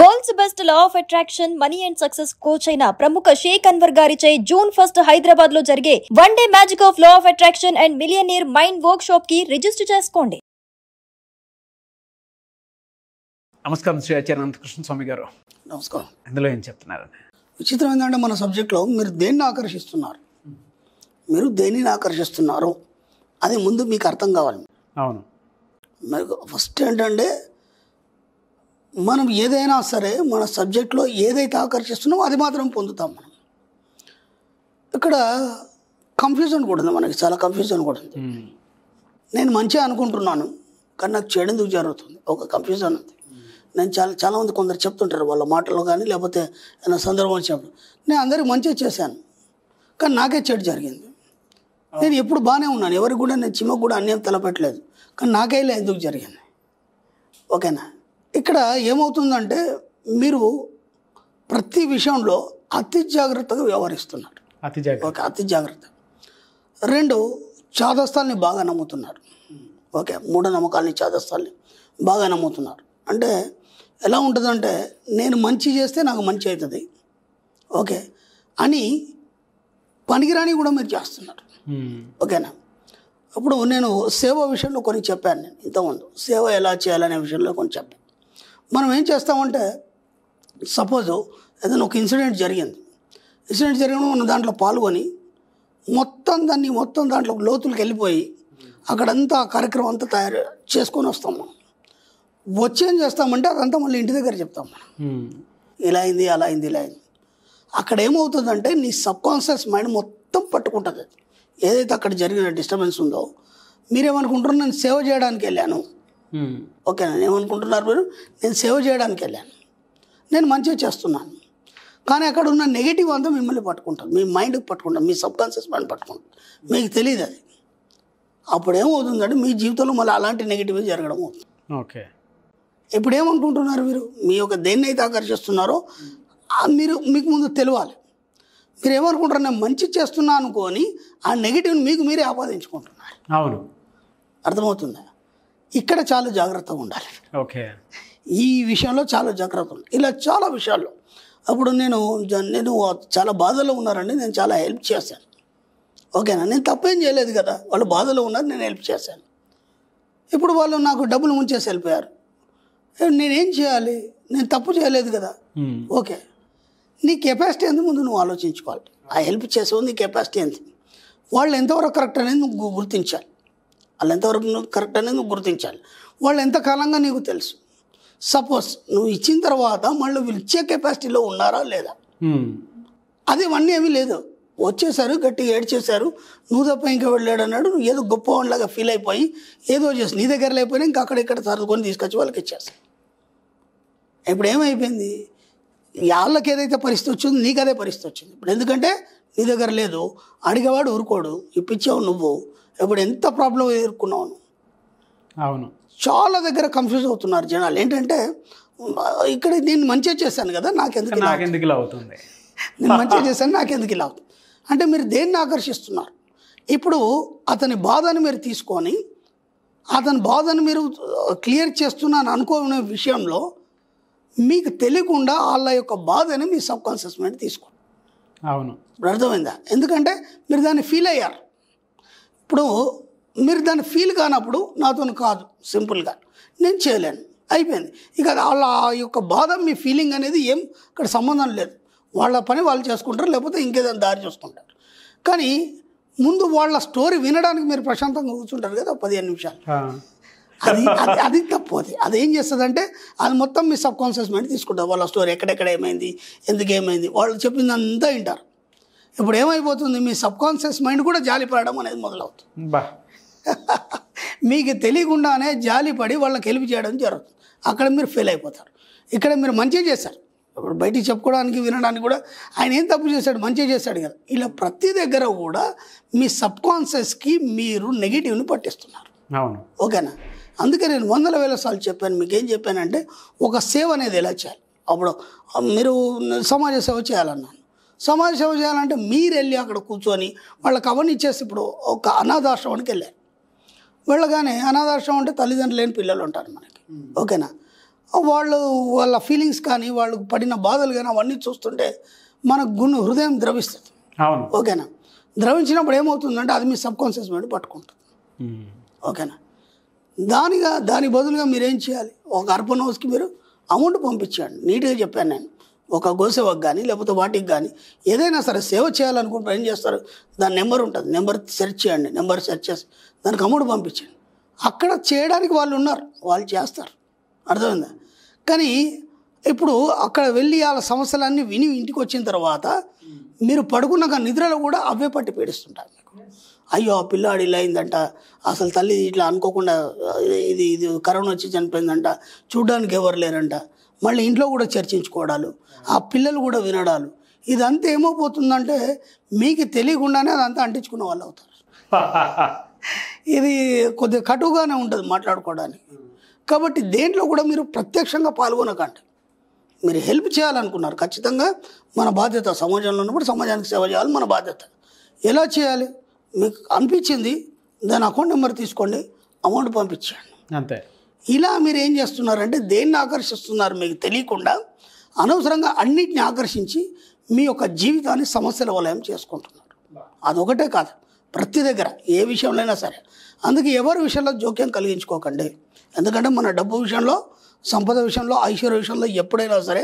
World's best law of attraction money and success coach అయిన ప్రముఖ షేక్ అన్వర్ గారిచే జూన్ 1 హైదరాబాద్ లో జరిగే one day magic of law of attraction and millionaire mind work shop కి register చేసుకోండి. నమస్కారం శ్రీ ఆచార్య అనంతకృష్ణ స్వామి గారు. నమస్కారం. ఇందులో ఏం చెప్తున్నారు? విచిత్రం ఏంటంటే మన సబ్జెక్ట్లో మీరు దేన్ని ఆకర్షిస్తున్నారు, మీరు దేనిని ఆకర్షిస్తున్నారు అది ముందు మీకు అర్థం కావాలి. అవును. మీకు ఫస్ట్ ఏంటంటే మనం ఏదైనా సరే మన సబ్జెక్ట్లో ఏదైతే ఆకర్షిస్తున్నామో అది మాత్రం పొందుతాం. మనం ఇక్కడ కన్ఫ్యూజన్ కూడా ఉంది, మనకి చాలా కన్ఫ్యూజన్ కూడా ఉంది. నేను మంచిగా అనుకుంటున్నాను కానీ నాకు చెడు ఎందుకు జరుగుతుంది, ఒక కన్ఫ్యూజన్ ఉంది. నేను చాలామంది కొందరు చెప్తుంటారు వాళ్ళ మాటల్లో కానీ లేకపోతే ఏదైనా సందర్భం చెప్పడం, నేను అందరికి మంచిగా చేశాను కానీ నాకే చెడు జరిగింది. నేను ఎప్పుడు బాగానే ఉన్నాను, ఎవరికి కూడా నేను చిమ్మకు కూడా అన్యాయం తలపెట్టలేదు, కానీ నాకే ఇలా ఎందుకు జరిగింది. ఓకేనా? ఇక్కడ ఏమవుతుందంటే మీరు ప్రతి విషయంలో అతి జాగ్రత్తగా వ్యవహరిస్తున్నారు. అతి జాగ్రత్త. రెండు, చాదస్తాల్ని బాగా నమ్ముతున్నారు. ఓకే, మూఢనమ్మకాలని చాదస్తాల్ని బాగా నమ్ముతున్నారు. అంటే ఎలా ఉంటుందంటే నేను మంచి చేస్తే నాకు మంచి అవుతుంది ఓకే అని పనికిరాని కూడా మీరు చేస్తున్నారు. ఓకేనా? ఇప్పుడు నేను సేవ విషయంలో కొన్ని చెప్పాను, నేను ఇంతకుముందు సేవ ఎలా చేయాలనే విషయంలో కొన్ని చెప్పాను. మనం ఏం చేస్తామంటే సపోజ్ ఏదైనా ఒక ఇన్సిడెంట్ జరిగినప్పుడు మనం దాంట్లో పాల్గొని మొత్తం దాంట్లో లోతులకు వెళ్ళిపోయి అక్కడంతా కార్యక్రమం అంతా తయారు చేసుకొని వస్తాం. మనం వచ్చేం చేస్తామంటే అదంతా మళ్ళీ ఇంటి దగ్గర చెప్తాం. మనం ఇలా అయింది అలా అయింది ఇలా అయింది. అక్కడ ఏమవుతుందంటే నీ సబ్కాన్షియస్ మైండ్ మొత్తం పట్టుకుంటుంది. ఏదైతే అక్కడ జరిగిన డిస్టర్బెన్స్ ఉందో మీరేమనుకుంటారు, నేను సేవ చేయడానికి వెళ్ళాను. ఓకేనా? ఏమనుకుంటున్నారు మీరు, నేను సేవ చేయడానికి వెళ్ళాను, నేను మంచిగా చేస్తున్నాను. కానీ అక్కడ ఉన్న నెగిటివ్ అంతా మిమ్మల్ని పట్టుకుంటాను, మీ మైండ్కి పట్టుకుంటాను, మీ సబ్కాన్షియస్ మైండ్ పట్టుకుంటాను, మీకు తెలియదు అది. అప్పుడు ఏమవుతుందంటే మీ జీవితంలో మళ్ళీ అలాంటి నెగిటివ్ జరగడం అవుతుంది. ఓకే. ఇప్పుడు ఏమనుకుంటున్నారు మీరు, మీ యొక్క దేన్ని అయితే ఆకర్షిస్తున్నారో మీకు ముందు తెలియాలి. మీరు ఏమనుకుంటారు, నేను మంచి చేస్తున్నా అనుకొని ఆ నెగిటివ్ని మీకు మీరే ఆపాదించుకుంటున్నారు. అవును, అర్థమవుతుందా? ఇక్కడ చాలా జాగ్రత్తగా ఉండాలి. ఓకే. ఈ విషయంలో చాలా జాగ్రత్త ఉండాలి. ఇలా చాలా విషయాల్లో అప్పుడు నేను చాలా బాధలో ఉన్నారండి, నేను చాలా హెల్ప్ చేశాను. ఓకేనా? నేను తప్పేం చేయలేదు కదా, వాళ్ళు బాధలో ఉన్నారు, నేను హెల్ప్ చేశాను. ఇప్పుడు వాళ్ళు నాకు డబ్బులు ముంచేసి వెళ్ళిపోయారు, నేనేం చేయాలి, నేను తప్పు చేయలేదు కదా. ఓకే, నీ కెపాసిటీ ఎంత ముందు నువ్వు ఆలోచించుకోవాలి. ఆ హెల్ప్ చేసేది నీ కెపాసిటీ ఎంత, వాళ్ళు ఎంతవరకు కరెక్ట్ అనేది నువ్వు గుర్తించాలి. వాళ్ళు ఎంతవరకు కరెక్ట్ అనేది నువ్వు గుర్తించాలి. వాళ్ళు ఎంతకాలంగా నీకు తెలుసు. సపోజ్ నువ్వు ఇచ్చిన తర్వాత మళ్ళీ వీళ్ళు ఇచ్చే కెపాసిటీలో ఉన్నారా లేదా, అది ఇవన్నీ ఏమీ లేదు. వచ్చేసారు, గట్టిగా ఏడ్చేశారు, నువ్వు తప్ప ఇంకా వెళ్ళాడు అన్నాడు, నువ్వు ఏదో గొప్పవాళ్ళలాగా ఫీల్ అయిపోయి ఏదో చేసి నీ దగ్గర లేకపోయినా ఇంకా అక్కడెక్కడ సర్దుకొని తీసుకొచ్చి వాళ్ళకి ఇచ్చేస్తాను. ఇప్పుడు ఏమైపోయింది, వాళ్ళకి ఏదైతే పరిస్థితి వచ్చిందో నీకు అదే పరిస్థితి వచ్చింది. ఇప్పుడు ఎందుకంటే నీ దగ్గర లేదు, అడిగేవాడు ఊరుకోడు, ఇప్పించావు నువ్వు, ఇప్పుడు ఎంత ప్రాబ్లం ఎదుర్కొన్నావు. అవును. చాలా దగ్గర కన్ఫ్యూజ్ అవుతున్నారు జనాలు. ఏంటంటే ఇక్కడ నేను మంచిగా చేశాను కదా, నాకెందుకు ఇలా అవుతుంది, నేను మంచిగా చేశాను నాకెందుకు ఇలా అవుతుంది అంటే మీరు దేన్ని ఆకర్షిస్తున్నారు. ఇప్పుడు అతని బాధను మీరు తీసుకొని అతని బాధను మీరు క్లియర్ చేస్తున్నాను అనుకునే విషయంలో మీకు తెలియకుండా వాళ్ళ యొక్క బాధని మీ సబ్కాన్షియస్ మైండ్ తీసుకోండి. అవును, ఇప్పుడు అర్థమైందా? ఎందుకంటే మీరు దాన్ని ఫీల్ అయ్యారు. ఇప్పుడు మీరు దాన్ని ఫీల్ కానప్పుడు నాతో కాదు, సింపుల్గా నేను చేయలేను, అయిపోయింది. ఇక వాళ్ళ యొక్క బాధ మీ ఫీలింగ్ అనేది ఏం అక్కడ సంబంధం లేదు. వాళ్ళ పని వాళ్ళు చేసుకుంటారు, లేకపోతే ఇంకేదైనా దారి చూసుకుంటారు. కానీ ముందు వాళ్ళ స్టోరీ వినడానికి మీరు ప్రశాంతంగా కూర్చుంటారు కదా 15 నిమిషాలు, అది తప్పు. అది ఏం చేస్తుందంటే అది మొత్తం మీ సబ్కాన్షియస్ మైండ్ తీసుకుంటారు. వాళ్ళ స్టోరీ ఎక్కడెక్కడ ఏమైంది, ఎందుకు ఏమైంది, వాళ్ళు చెప్పిందంతా వింటారు. ఇప్పుడు ఏమైపోతుంది, మీ సబ్కాన్షియస్ మైండ్ కూడా జాలిపడడం అనేది మొదలవుతుంది. మీకు తెలియకుండానే జాలిపడి వాళ్ళకి హెల్ప్ చేయడం జరుగుతుంది. అక్కడ మీరు ఫెయిల్ అయిపోతారు. ఇక్కడ మీరు మంచిగా చేశారు, ఇప్పుడు బయటికి చెప్పుకోవడానికి వినడానికి కూడా ఆయన ఏం తప్పు చేశాడు, మంచిగా చేశాడు కదా. ఇలా ప్రతి దగ్గర కూడా మీ సబ్కాన్షియస్కి మీరు నెగిటివ్ని పట్టిస్తున్నారు. అవును, ఓకేనా? అందుకే నేను 100,000 సార్లు చెప్పాను. మీకు ఏం చెప్పానంటే ఒక సేవ అనేది ఎలా చేయాలి. అప్పుడు మీరు సమాజ సేవ చేయాలన్నాను. సమాజ సేవ చేయాలంటే మీరు వెళ్ళి అక్కడ కూర్చొని వాళ్ళకి అవన్నీ ఇచ్చేసి, ఇప్పుడు ఒక అనాథాశ్రమానికి వెళ్ళారు, వెళ్ళగానే అనాథాశ్రమం అంటే తల్లిదండ్రులు లేని పిల్లలు ఉంటారు మనకి. ఓకేనా? వాళ్ళ ఫీలింగ్స్ కానీ వాళ్ళు పడిన బాధలు కానీ అవన్నీ చూస్తుంటే మన హృదయం ద్రవిస్తుంది. అవును. ఓకేనా? ద్రవించినప్పుడు ఏమవుతుందంటే అది మీ సబ్కాన్షియస్ మైండ్ పట్టుకుంటుంది. ఓకేనా? దాని బదులుగా మీరు ఏం చేయాలి? ఒక అర్బన్ హౌస్కి మీరు అమౌంట్ పంపించండి. నీట్గా చెప్పాను నేను. ఒక గోసేవకు కానీ లేకపోతే వాటికి కానీ ఏదైనా సరే సేవ చేయాలనుకుంటే ఏం చేస్తారు? దాని నెంబర్ ఉంటుంది, నెంబర్ సెర్చ్ చేయండి. నెంబర్ సెర్చ్ చేసి దానికి అమౌంట్ పంపించండి. అక్కడ చేయడానికి వాళ్ళు ఉన్నారు, వాళ్ళు చేస్తారు. అర్థమైందా? కానీ ఇప్పుడు అక్కడ వెళ్ళి వాళ్ళ సమస్యలన్నీ విని ఇంటికి వచ్చిన తర్వాత మీరు పడుకున్నాక నిద్రలో కూడా అవే పట్టి పీడిస్తుంటారు మీకు. అయ్యో ఆ పిల్లాడు ఇలా అయిందంట, అసలు తల్లి ఇట్లా అనుకోకుండా ఇది కరోనా వచ్చి చనిపోయిందంట, చూడడానికి ఎవరు లేరంట, మళ్ళీ ఇంట్లో కూడా చర్చించుకోవడాలు, ఆ పిల్లలు కూడా వినడాలు, ఇదంతా ఏమైపోతుందంటే మీకు తెలియకుండానే అదంతా అంటించుకున్న వాళ్ళు అవుతారు. ఇది కొద్దిగా కటువుగానే ఉంటుంది మాట్లాడుకోవడానికి. కాబట్టి దేంట్లో కూడా మీరు ప్రత్యక్షంగా పాల్గొనకండి. మీరు హెల్ప్ చేయాలనుకున్నారు, ఖచ్చితంగా మన బాధ్యత. సమాజంలో ఉన్నప్పుడు సమాజానికి సేవ చేయాలి, మన బాధ్యత. ఎలా చేయాలి? మీకు అనిపించింది దాని అకౌంట్ నెంబర్ తీసుకోండి, అమౌంట్ పంపించండి, అంతే. ఇలా మీరు ఏం చేస్తున్నారంటే దేన్ని ఆకర్షిస్తున్నారు మీకు తెలియకుండా, అనవసరంగా అన్నిటిని ఆకర్షించి మీ యొక్క జీవితాన్ని సమస్యల వలయం చేసుకుంటున్నారు. అదొకటే కాదు, ప్రతి దగ్గర ఏ విషయంలో అయినా సరే. అందుకే ఎవరి విషయంలో జోక్యం కలిగించుకోకండి. ఎందుకంటే మన డబ్బు విషయంలో, సంపద విషయంలో, ఐశ్వర్య విషయంలో ఎప్పుడైనా సరే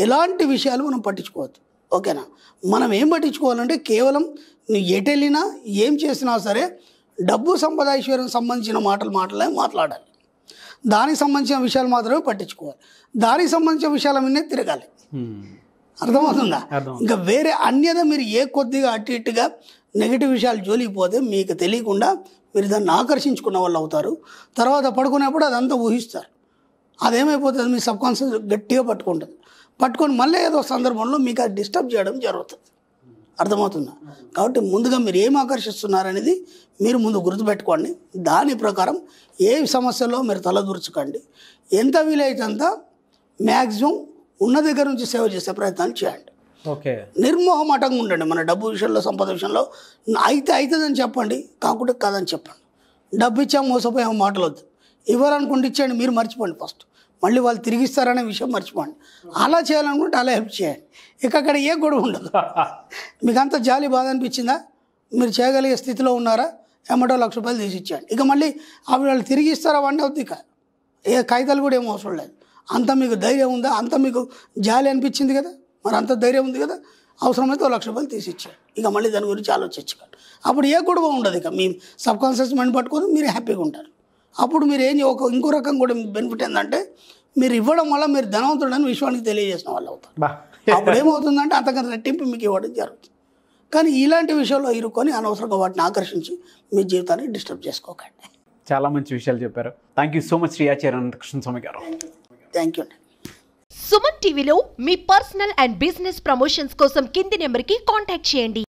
ఎలాంటి విషయాలు మనం పట్టించుకోవద్దు. ఓకేనా? మనం ఏం పట్టించుకోవాలంటే కేవలం నువ్వు ఎటెళ్ళినా ఏం చేసినా సరే డబ్బు, సంపద, ఐశ్వర్యం సంబంధించిన మాటలే మాట్లాడాలి. దానికి సంబంధించిన విషయాలు మాత్రమే పట్టించుకోవాలి. దానికి సంబంధించిన విషయాల మీదే తిరగాలి. అర్థమవుతుందా? ఇంకా వేరే అన్యద మీరు ఏ కొద్దిగా అటు ఇటుగా నెగిటివ్ విషయాలు జోలిపోతే మీకు తెలియకుండా మీరు దాన్ని ఆకర్షించుకున్న వాళ్ళు అవుతారు. తర్వాత పడుకునేప్పుడు అదంతా ఊహిస్తారు. అదేమైపోతుంది? మీ సబ్కాన్షియస్ గట్టిగా పట్టుకొని మళ్ళీ ఏదో సందర్భంలో మీకు అది డిస్టర్బ్ చేయడం జరుగుతుంది. అర్థమవుతుందా? కాబట్టి ముందుగా మీరు ఏం ఆకర్షిస్తున్నారనేది మీరు ముందు గుర్తుపెట్టుకోండి. దాని ప్రకారం ఏ సమస్యలో మీరు తలదూర్చకండి. ఎంత వీలైతే అంత మ్యాక్సిమం ఉన్న దగ్గర నుంచి సేవ చేసే ప్రయత్నాలు చేయండి. ఓకే. నిర్మోహమాటంగా ఉండండి. మన డబ్బు విషయంలో, సంపద విషయంలో అవుతుందని చెప్పండి, కాకుండా కాదని చెప్పండి. డబ్బు ఇచ్చాం మోసపోయాం మాటలు వద్దు. ఇవ్వాలనుకుంటే ఇచ్చేయండి, మీరు మర్చిపోండి ఫస్ట్. మళ్ళీ వాళ్ళు తిరిగి ఇస్తారనే విషయం మర్చిపోండి. అలా చేయాలనుకుంటే అలా హెల్ప్ చేయండి. ఇక అక్కడ ఏ గొడవ ఉండదు. మీకు అంత జాలి బాధ అనిపించిందా? మీరు చేయగలిగే స్థితిలో ఉన్నారా? ఎమ్మటో ₹1,00,000 తీసి ఇచ్చేయండి. ఇక మళ్ళీ అవి వాళ్ళు తిరిగి ఇస్తారా వండి అవుతుంది. ఇక ఏ కాగితాలు కూడా ఏం అవసరం లేదు. అంత మీకు ధైర్యం ఉందా? అంత మీకు జాలి అనిపించింది కదా, మరి అంత ధైర్యం ఉంది కదా, అవసరమైతే ₹1,00,000 తీసి ఇచ్చేయండి. ఇక మళ్ళీ దాని గురించి ఆలోచించకండి. అప్పుడు ఏ గొడవ ఉండదు. ఇక మీ సబ్కాన్షియస్ మైండ్ పట్టుకొని మీరు హ్యాపీగా ఉంటారు. అప్పుడు మీరు ఇంకో రకం కూడా బెనిఫిట్ ఏంటంటే మీరు ఇవ్వడం వల్ల మీరు ధనవంతుడని విశ్వానికి తెలియజేసిన వాళ్ళు అవుతారు. అప్పుడు ఏమవుతుందంటే అంతకన్నా రెట్టింపు మీకు ఇవ్వడం జరుగుతుంది. కానీ ఇలాంటి విషయంలో ఇరుక్కొని అనవసరంగా వాటిని ఆకర్షించి మీ జీవితాన్ని డిస్టర్బ్ చేసుకోకండి. చాలా మంచి విషయాలు చెప్పారు. Thank you so much Shri Acharya Anantakrishnaswamy గారు. థ్యాంక్ యూ అండి. సుమన్ టీవీలో మీ పర్సనల్ అండ్ బిజినెస్ ప్రమోషన్స్ కోసం కింది నెంబర్కి కాంటాక్ట్ చేయండి.